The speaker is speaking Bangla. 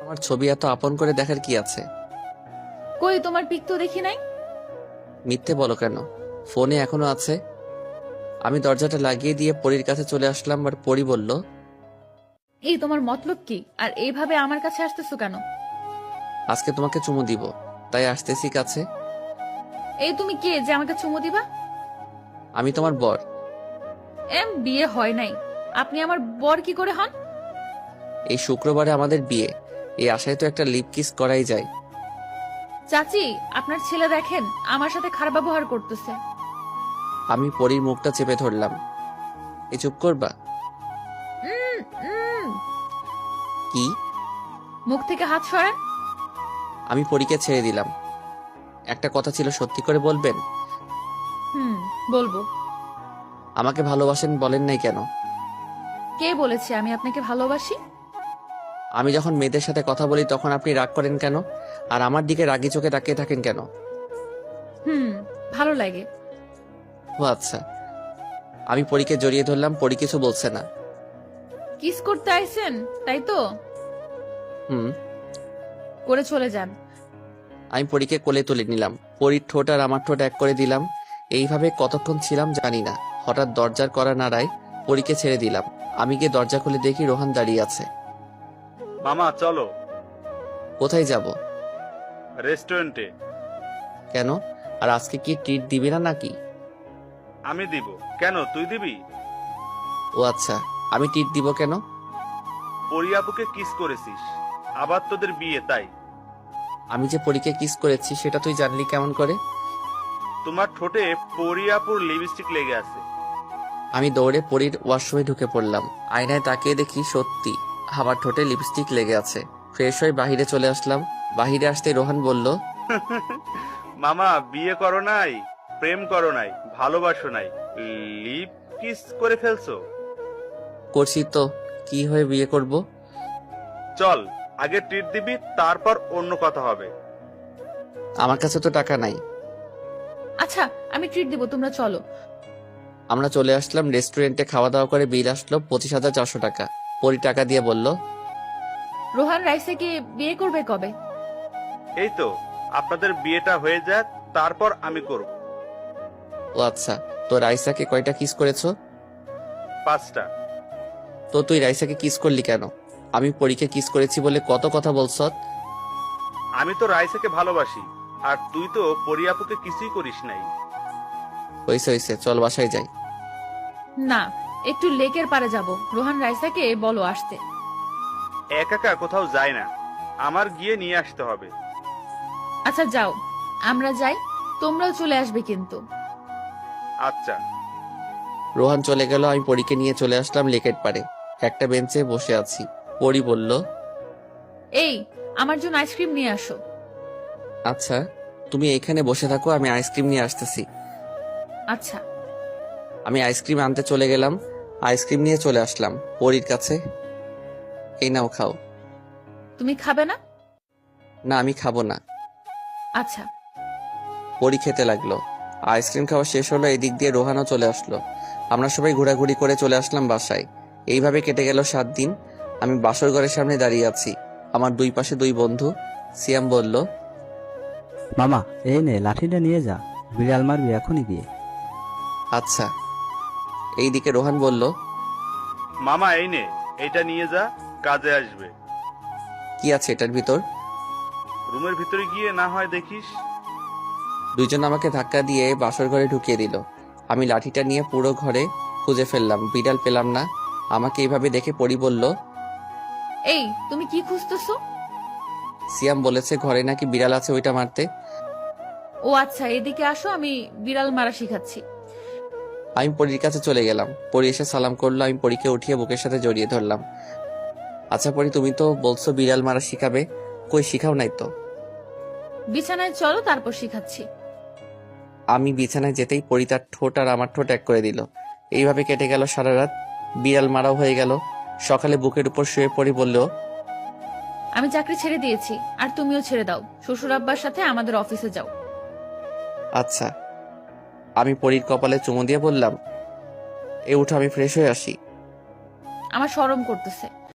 আমার ছবি এত আপন করে দেখার কি আছে? কই তোমার পিক তো দেখি নাই। মিথ্যে বলো কেন? ফোনে এখনো আছে। আমি দরজাটা লাগিয়ে দিয়ে পরীর কাছে চলে আসলাম, আর পরী বলল, এই তোমার মতলব কি? আর এইভাবে আমার কাছে আসতেছো কেন? আজকে তোমাকে চুমু দিব, তাই আসতেছি কাছে। এই তুমি কে যে আমাকে চুমু দিবা? আমি তোমার বর। বিয়ে হয় নাই, আপনি আমার বর কি করে হন? এই শুক্রবারে আমাদের বিয়ে, এই আশায় তো একটা লিপ কিস করাই যায়। চাচি, আপনার ছেলে দেখেন আমার সাথে খারাপ ব্যবহার করতেছে। আমি পরীর মুখটা চেপে ধরলাম। এই চুপ করবা? উম, উম। কি? মুখ থেকে হাত সরান। আমি পরীকে ছেড়ে দিলাম। একটা কথা ছিল, সত্যি করে বলবেন? বলবো। আমাকে ভালোবাসেন বলেন নাই কেন? কে বলেছে আমি আপনাকে ভালোবাসি? আমি যখন মেয়েদের সাথে কথা বলি তখন আপনি রাগ করেন কেন? আর আমার দিকে রাগি চোখে তাকিয়ে থাকেন কেন? ভালো লাগে। ও আচ্ছা। আমি পরীকে জড়িয়ে ধরলাম, পরী কিছু বলছে না। কিস করতে আইছেন তাই তো? হুম। করে চলে যান। আমি পরীকে কোলে তুলে নিলাম, পরীর ঠোঁট আর আমার ঠোঁট এক করে দিলাম। এইভাবে কতক্ষণ ছিলাম জানি না। হঠাৎ দরজার কড়া নাড়ায়, পরীকে ছেড়ে দিলাম। আমি গিয়ে দরজা খুলে দেখি রোহান দাঁড়িয়ে আছে। মামা চলো কোথায় যাব? রেস্টুরেন্টে। কেন? আর আজকে কি ট্রিট দিবি না নাকি? আমি দিব কেন, তুই দিবি? ও আচ্ছা, আমি ট্রিট দিব কেন? পরিয়াপুকে কিস করেছিস, আবার তোদের বিয়ে তাই। আমি যে পরীকে কিস করেছি সেটা তুই জানলি কেমন করে? তোমার ঠোঁটে পরিয়াপুর লিপস্টিক লেগে আছে। আমি দৌড়ে পরীর ওয়াশরুমে ঢুকে পড়লাম। আয়নায় তাকিয়ে দেখি সত্যি আমার ঠোঁটে লিপস্টিক লেগে আছে। ফ্রেশ হয়ে বাহিরে চলে আসলাম। বাহিরে আসতে রোহান বলল, মামা বিয়ে করো নাই, প্রেম করো নাই, ভালোবাসো নাই, লিপ কিস করে ফেলছো। করছি তো, কি হয়ে বিয়ে করব? চল আগে ট্রিট দিবি, তারপর অন্য কথা হবে। আমার কাছে তো টাকা নাই। আচ্ছা, আমি ট্রিট দিব, তোমরা চলো। আমরা চলে আসলাম রেস্টুরেন্টে। খাওয়া দাওয়া করে বিল আসলো 25,400 টাকা। পরি টাকা দিয়ে বলল, রোহান রাইসাকে বিয়ে করবে কবে? এই তো আপনাদের বিয়েটা হয়ে যাক, তারপর আমি করব। ও আচ্ছা। তো রাইসাকে কয়টা কিস করেছো? 5টা। তো তুই রাইসাকে কিস করলি কেন? আমি পরীকে কিস করেছি বলে কত কথা বলছ। আমি তো রাইসাকে ভালোবাসি, আর তুই তো পরিয়াপুকে কিছুই করিস নাই। হইছে হইছে, চল বাসায় যাই। না, একটু লেকের পারে যাব। রোহান রাইসাকে বলো আসতে। একা একা কোথাও যায় না, আমার গিয়ে নিয়ে আসতে হবে। আচ্ছা যাও, আমরা যাই, তোমরাও চলে আসবে কিন্তু। আচ্ছা। রোহান চলে গেল। আমি পরীকে নিয়ে চলে আসলাম লেকের পারে। একটা বেঞ্চে বসে আছি। পরী বলল, এই, আমার জন্য আইসক্রিম নিয়ে আসো। আচ্ছা, তুমি এখানে বসে থাকো, আমি আইসক্রিম নিয়ে আসতেছি। আচ্ছা। আমি আইসক্রিম আনতে চলে গেলাম। আইসক্রিম নিয়ে চলে আসলাম পরীর কাছে। এই নাও, খাও। তুমি খাবে না? না, আমি খাবো না। আচ্ছা। পরী খেতে লাগলো। আইসক্রিম খাওয়া শেষ হলো, এদিক দিয়ে রোহানও চলে আসলো। আমরা সবাই ঘোরাঘুরি করে চলে আসলাম বাসায়। এইভাবে কেটে গেল 7 দিন। আমি বাসর ঘরের সামনে দাঁড়িয়ে আছি। আমার দুই পাশে দুই বন্ধু। সিয়াম বলল, মামা এই নে লাঠিটা নিয়ে যা, বিড়াল মারবি এখনই গিয়ে। আচ্ছা। এইদিকে রোহান বলল, মামা এই নে, এটা নিয়ে যা, কাজে আসবে। কি আছে এটার ভিতর? রুমের ভিতরে গিয়ে না হয় দেখিস। দুইজন আমাকে ধাক্কা দিয়ে বাসর ঘরে ঢুকিয়ে দিল। আমি লাঠিটা নিয়ে পুরো ঘরে খুঁজে ফেললাম, বিড়াল পেলাম না। আমাকে এইভাবে দেখে পরি বলল, এই, তুমি কি খুঁজতেছো? সিয়াম বলেছে ঘরে নাকি বিড়াল আছে, ওইটা মারতে। ও আচ্ছা, এদিকে আসো, আমি বিড়াল মারা শিখাচ্ছি। আমি পরীর কাছে চলে গেলাম। পরি এসে সালাম করলো। আমি পরীকে উঠিয়ে বুকের সাথে জড়িয়ে ধরলাম। আচ্ছা পরি, তুমি তো বলছো বিড়াল মারা শিখাবে, কই শিখাও নাই তো? বিছানায় চলো, তারপর শিখাচ্ছি। আমি বিছানায় যেতেই পরি তার ঠোঁট আর আমার ঠোঁট এক করে দিল। এইভাবে কেটে গেল সারা রাত। বিড়াল মারাও হয়ে গেল। সকালে বুকের উপর শুয়ে পরি বলল, আমি চাকরি ছেড়ে দিয়েছি, আর তুমিও ছেড়ে দাও। শ্বশুর আব্বার সাথে আমাদের অফিসে যাও। আচ্ছা। আমি পরীর কপালে চুমু দিয়ে বললাম, এ উঠো, আমি ফ্রেশ হয়ে আসি। আমার শরম করতেছে।